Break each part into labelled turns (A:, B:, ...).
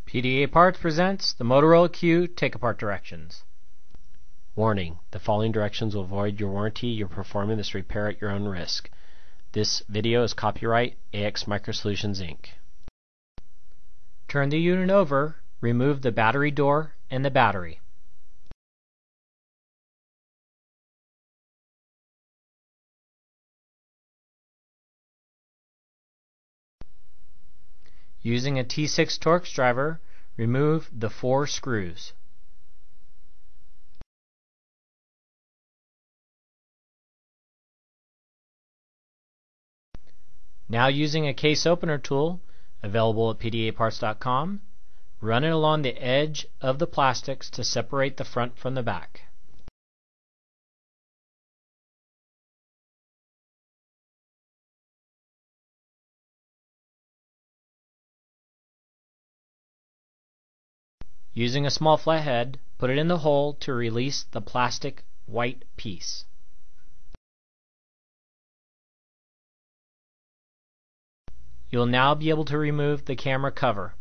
A: PDA Parts presents the Motorola Q Take-Apart Directions.
B: Warning: the following directions will void your warranty. You're performing this repair at your own risk. This video is copyright AX Microsolutions Inc.
A: Turn the unit over, remove the battery door and the battery. Using a T6 Torx driver, remove the 4 screws. Now using a case opener tool, available at pdaparts.com, run it along the edge of the plastics to separate the front from the back. Using a small flathead, put it in the hole to release the plastic white piece. You'll now be able to remove the camera cover.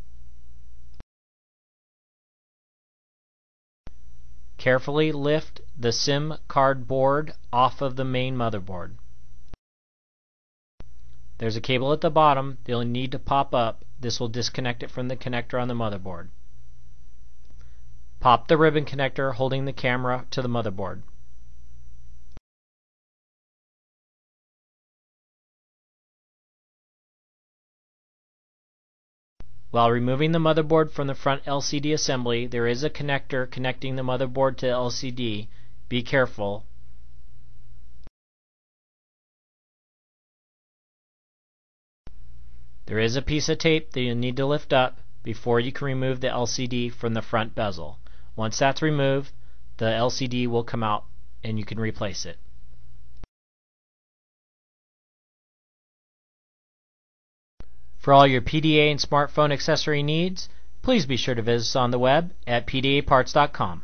A: Carefully lift the SIM card board off of the main motherboard. There's a cable at the bottom that you'll need to pop up. This will disconnect it from the connector on the motherboard. Pop the ribbon connector holding the camera to the motherboard. While removing the motherboard from the front LCD assembly, there is a connector connecting the motherboard to the LCD. Be careful. There is a piece of tape that you'll need to lift up before you can remove the LCD from the front bezel. Once that's removed, the LCD will come out and you can replace it. For all your PDA and smartphone accessory needs, please be sure to visit us on the web at pdaparts.com.